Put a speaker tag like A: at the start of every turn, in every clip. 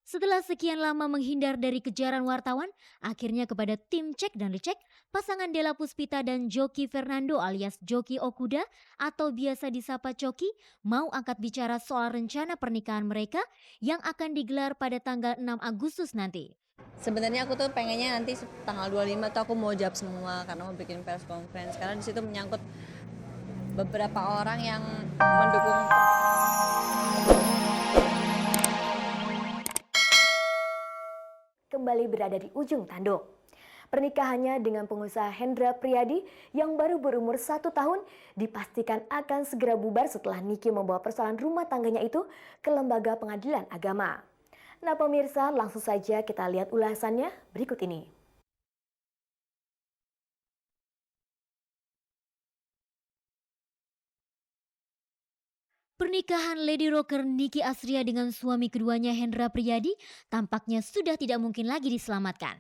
A: Setelah sekian lama menghindar dari kejaran wartawan, akhirnya kepada tim cek dan recek, pasangan Della Puspita dan Joki Fernando alias Joki Okuda atau biasa disapa Coki mau angkat bicara soal rencana pernikahan mereka yang akan digelar pada tanggal 6 Agustus nanti.
B: Sebenarnya aku tuh pengennya nanti tanggal 25 tuh aku mau jawab semua karena mau bikin press conference karena di situ menyangkut beberapa orang yang mendukung.
C: Kembali berada di ujung tanduk. Pernikahannya dengan pengusaha Hendra Priyadi yang baru berumur 1 tahun dipastikan akan segera bubar setelah Niki membawa persoalan rumah tangganya itu ke lembaga pengadilan agama. Nah pemirsa, langsung saja kita lihat ulasannya berikut ini.
A: Pernikahan Lady Rocker Niki Astria dengan suami keduanya Hendra Priyadi tampaknya sudah tidak mungkin lagi diselamatkan.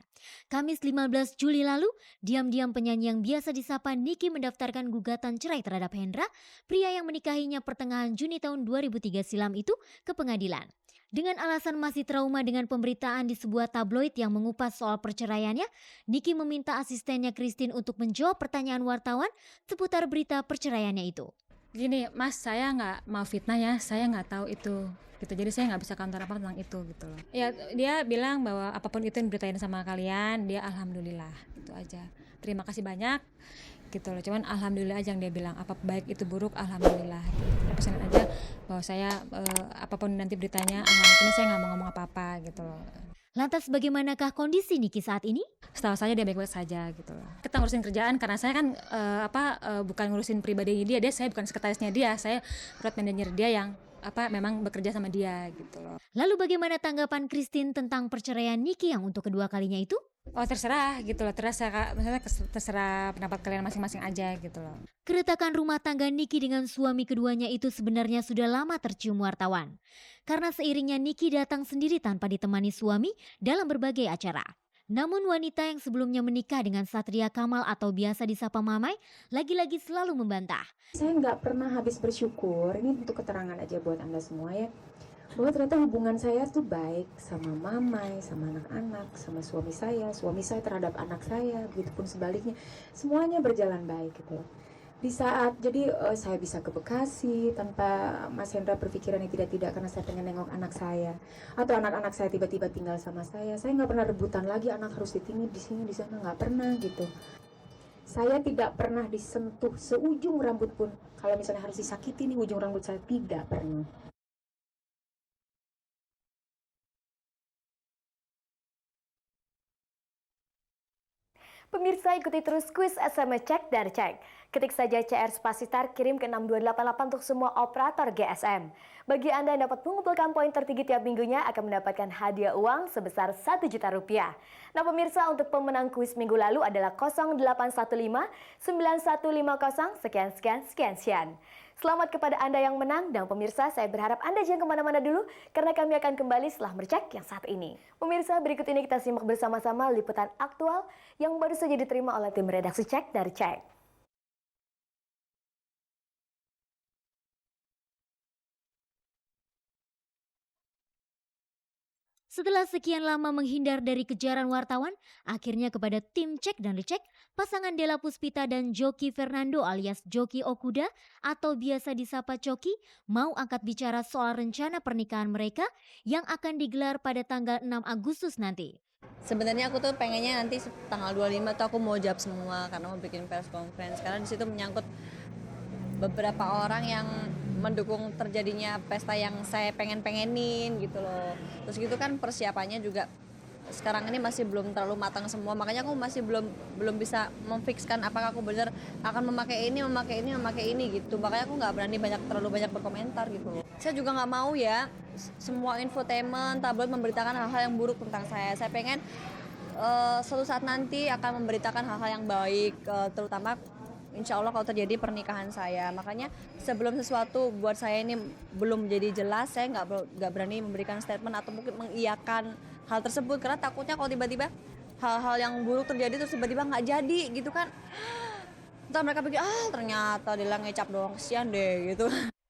A: Kamis 15 Juli lalu, diam-diam penyanyi yang biasa disapa Niki mendaftarkan gugatan cerai terhadap Hendra, pria yang menikahinya pertengahan Juni tahun 2003 silam itu, ke pengadilan. Dengan alasan masih trauma dengan pemberitaan di sebuah tabloid yang mengupas soal perceraiannya, Niki meminta asistennya Christine untuk menjawab pertanyaan wartawan seputar berita perceraiannya itu.
D: Gini, Mas, saya nggak mau fitnah ya, saya nggak tahu itu gitu. Jadi saya nggak bisa counter apa tentang itu gitu loh. Ya dia bilang bahwa apapun itu yang diberitain sama kalian, dia alhamdulillah gitu aja. Terima kasih banyak gitu loh. Cuman alhamdulillah aja yang dia bilang, apa baik itu buruk alhamdulillah. Gitu. Pesan aja bahwa saya apapun nanti beritanya alhamdulillah, saya nggak mau ngomong apa-apa gitu loh.
A: Lantas bagaimanakah kondisi Niki saat ini?
D: Setahu saya dia baik-baik saja gitu loh. Kita ngurusin kerjaan karena saya kan bukan ngurusin pribadinya dia, saya bukan sekretarisnya dia, saya road manager dia yang memang bekerja sama dia gitu loh.
A: Lalu bagaimana tanggapan Christine tentang perceraian Niki yang untuk kedua kalinya itu?
D: Oh terserah gitu loh, terserah pendapat kalian masing-masing aja gitu loh.
A: Keretakan rumah tangga Niki dengan suami keduanya itu sebenarnya sudah lama tercium wartawan. Karena seiringnya Niki datang sendiri tanpa ditemani suami dalam berbagai acara. Namun wanita yang sebelumnya menikah dengan Satria Kamal atau biasa disapa Mamai, lagi-lagi selalu membantah.
E: Saya nggak pernah habis bersyukur, ini untuk keterangan aja buat Anda semua ya, bahwa ternyata hubungan saya tuh baik sama Mamai, sama anak-anak, sama suami saya terhadap anak saya, begitupun sebaliknya, semuanya berjalan baik gitu. Di saat saya bisa ke Bekasi tanpa Mas Hendra berpikiran yang tidak-tidak karena saya pengen nengok anak saya, atau anak-anak saya tiba-tiba tinggal sama saya nggak pernah rebutan lagi anak harus ditinggal di sini di sana, nggak pernah gitu. Saya tidak pernah disentuh seujung rambut pun, kalau misalnya harus disakiti nih ujung rambut saya, tidak pernah.
C: Pemirsa, ikuti terus kuis SMS Cek dan Cek. Ketik saja CR spasi tar, kirim ke 6288 untuk semua operator GSM. Bagi Anda yang dapat mengumpulkan poin tertinggi tiap minggunya akan mendapatkan hadiah uang sebesar Rp1.000.000. Nah pemirsa, untuk pemenang kuis minggu lalu adalah 0815 9150 sekian. Selamat kepada Anda yang menang, dan pemirsa saya berharap Anda jangan kemana-mana dulu karena kami akan kembali setelah mercek yang saat ini. Pemirsa, berikut ini kita simak bersama-sama liputan aktual yang baru saja diterima oleh tim redaksi Cek dari Cek.
A: Setelah sekian lama menghindar dari kejaran wartawan, akhirnya kepada tim cek dan recek, pasangan Della Puspita dan Joki Fernando alias Joki Okuda atau biasa disapa Coki mau angkat bicara soal rencana pernikahan mereka yang akan digelar pada tanggal 6 Agustus nanti.
B: Sebenarnya aku tuh pengennya nanti tanggal 25 tuh aku mau jawab semua karena mau bikin press conference karena di situ menyangkut beberapa orang yang mendukung terjadinya pesta yang saya pengenin gitu loh. Terus gitu kan persiapannya juga sekarang ini masih belum terlalu matang semua, makanya aku masih belum bisa memfikskan apakah aku benar akan memakai ini gitu. Makanya aku nggak berani terlalu banyak berkomentar gitu loh. Saya juga nggak mau ya semua infotainment tabloid memberitakan hal-hal yang buruk tentang saya. Saya pengen suatu saat nanti akan memberitakan hal-hal yang baik, terutama insya Allah kalau terjadi pernikahan saya. Makanya sebelum sesuatu buat saya ini belum jadi jelas, saya nggak berani memberikan statement atau mungkin mengiyakan hal tersebut karena takutnya kalau tiba-tiba hal-hal yang buruk terjadi terus tiba-tiba nggak jadi gitu kan. Entah mereka pikir ternyata dia ngecap doang, kesian deh gitu.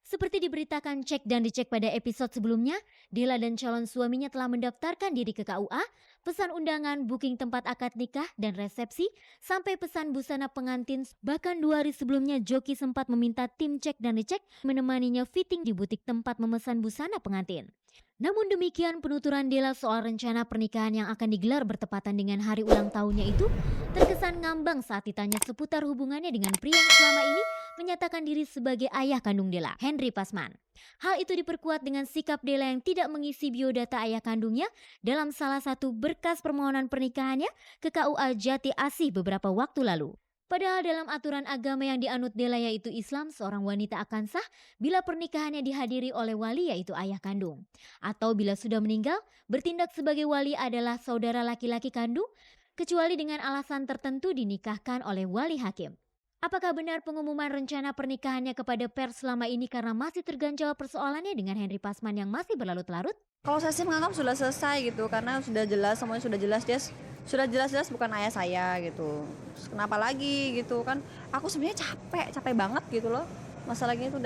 A: Seperti diberitakan Cek dan Dicek pada episode sebelumnya, Della dan calon suaminya telah mendaftarkan diri ke KUA, pesan undangan, booking tempat akad nikah dan resepsi, sampai pesan busana pengantin. Bahkan 2 hari sebelumnya Joki sempat meminta tim Cek dan Dicek menemaninya fitting di butik tempat memesan busana pengantin. Namun demikian, penuturan Della soal rencana pernikahan yang akan digelar bertepatan dengan hari ulang tahunnya itu terkesan ngambang saat ditanya seputar hubungannya dengan pria yang selama ini menyatakan diri sebagai ayah kandung Della, Henry Pasman. Hal itu diperkuat dengan sikap Della yang tidak mengisi biodata ayah kandungnya dalam salah satu berkas permohonan pernikahannya ke KUA Jati Asih beberapa waktu lalu. Padahal dalam aturan agama yang dianut Della yaitu Islam, seorang wanita akan sah bila pernikahannya dihadiri oleh wali yaitu ayah kandung. Atau bila sudah meninggal, bertindak sebagai wali adalah saudara laki-laki kandung, kecuali dengan alasan tertentu dinikahkan oleh wali hakim. Apakah benar pengumuman rencana pernikahannya kepada pers selama ini karena masih terganjal persoalannya dengan Henry Pasman yang masih berlarut-larut?
B: Kalau saya sih menganggap sudah selesai gitu, karena sudah jelas, semuanya sudah jelas, dia sudah jelas-jelas bukan ayah saya gitu. Terus kenapa lagi gitu kan? Aku sebenarnya capek banget gitu loh. Masalahnya itu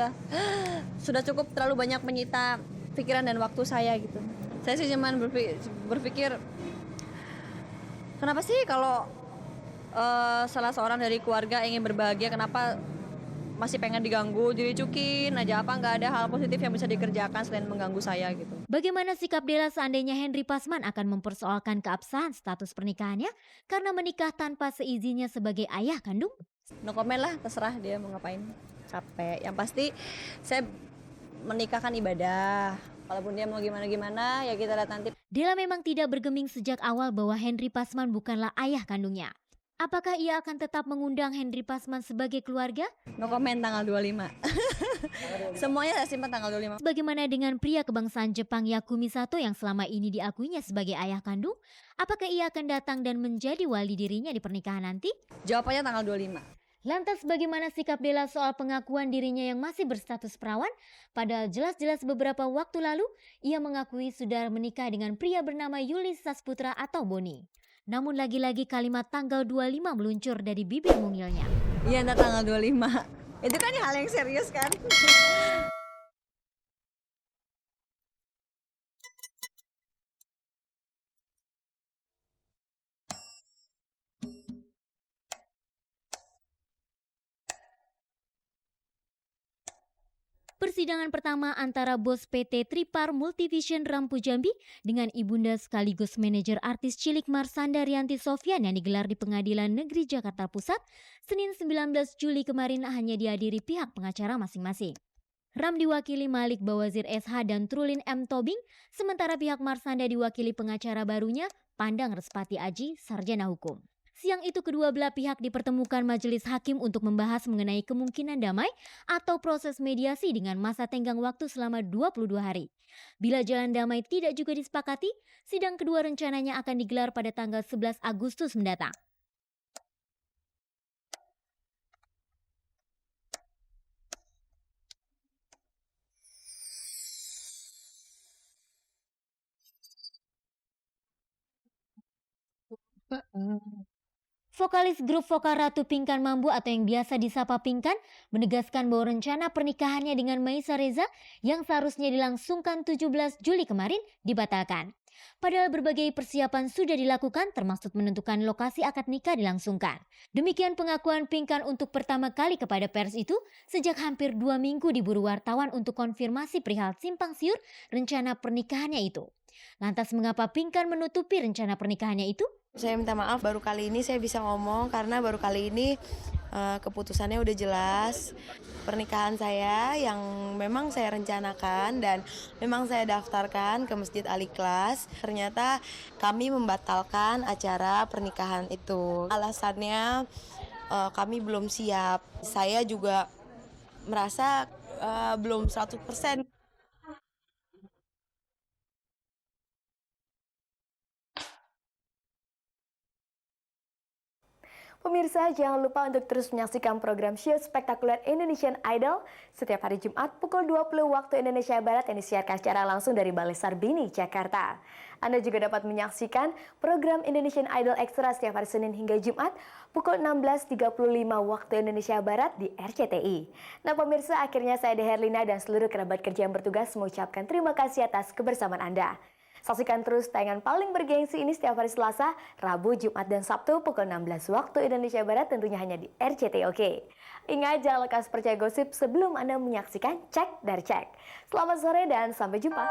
B: sudah cukup terlalu banyak menyita pikiran dan waktu saya gitu. Saya sih cuman berpikir kenapa sih kalau salah seorang dari keluarga ingin berbahagia, kenapa masih pengen diganggu, diricukin aja, apa nggak ada hal positif yang bisa dikerjakan selain mengganggu saya gitu.
A: Bagaimana sikap Della seandainya Henry Pasman akan mempersoalkan keabsahan status pernikahannya karena menikah tanpa seizinnya sebagai ayah kandung?
B: No comment lah, terserah dia mau ngapain. Capek. Yang pasti saya menikahkan ibadah. Walaupun dia mau gimana-gimana, ya kita lihat nanti.
A: Della memang tidak bergeming sejak awal bahwa Henry Pasman bukanlah ayah kandungnya. Apakah ia akan tetap mengundang Henry Pasman sebagai keluarga?
B: No comment tanggal 25. Semuanya saya simpan tanggal 25.
A: Bagaimana dengan pria kebangsaan Jepang Yakumi Sato yang selama ini diakuinya sebagai ayah kandung? Apakah ia akan datang dan menjadi wali dirinya di pernikahan nanti?
B: Jawabannya tanggal 25.
A: Lantas bagaimana sikap Della soal pengakuan dirinya yang masih berstatus perawan? Padahal jelas-jelas beberapa waktu lalu ia mengakui sudah menikah dengan pria bernama Yulis Sasputra atau Boni. Namun lagi-lagi kalimat tanggal 25 meluncur dari bibir mungilnya.
B: Iya, ntar tanggal 25. Itu kan hal yang serius kan?
A: Persidangan pertama antara bos PT Tripar Multivision Rampu Jambi dengan ibunda sekaligus manajer artis cilik Marsanda Rianti Sofyan yang digelar di Pengadilan Negeri Jakarta Pusat Senin 19 Juli kemarin hanya dihadiri pihak pengacara masing-masing. Ram diwakili Malik Bawazir SH dan Trulin M. Tobing, sementara pihak Marsanda diwakili pengacara barunya Pandang Respati Aji, sarjana hukum. Siang itu kedua belah pihak dipertemukan majelis hakim untuk membahas mengenai kemungkinan damai atau proses mediasi dengan masa tenggang waktu selama 22 hari. Bila jalan damai tidak juga disepakati, sidang kedua rencananya akan digelar pada tanggal 11 Agustus mendatang. Vokalis grup vokal Ratu Pinkan Mambo atau yang biasa disapa Pinkan menegaskan bahwa rencana pernikahannya dengan Maisa Reza yang seharusnya dilangsungkan 17 Juli kemarin dibatalkan. Padahal berbagai persiapan sudah dilakukan termasuk menentukan lokasi akad nikah dilangsungkan. Demikian pengakuan Pinkan untuk pertama kali kepada pers itu sejak hampir 2 minggu diburu wartawan untuk konfirmasi perihal simpang siur rencana pernikahannya itu. Lantas mengapa Pinkan menutupi rencana pernikahannya itu?
F: Saya minta maaf baru kali ini saya bisa ngomong karena baru kali ini keputusannya udah jelas. Pernikahan saya yang memang saya rencanakan dan memang saya daftarkan ke Masjid Al-Ikhlas. Ternyata kami membatalkan acara pernikahan itu. Alasannya kami belum siap. Saya juga merasa belum 100%.
C: Pemirsa, jangan lupa untuk terus menyaksikan program show spektakuler Indonesian Idol setiap hari Jumat pukul 20 waktu Indonesia Barat yang disiarkan secara langsung dari Balai Sarbini, Jakarta. Anda juga dapat menyaksikan program Indonesian Idol Extra setiap hari Senin hingga Jumat pukul 16.35 waktu Indonesia Barat di RCTI. Nah pemirsa, akhirnya saya Herlina dan seluruh kerabat kerja yang bertugas mengucapkan terima kasih atas kebersamaan Anda. Saksikan terus tayangan paling bergengsi ini setiap hari Selasa, Rabu, Jumat, dan Sabtu pukul 16 waktu Indonesia Barat tentunya hanya di RCTI. Oke. Ingat jangan lekas percaya gosip sebelum Anda menyaksikan Cek dari Cek. Selamat sore dan sampai jumpa.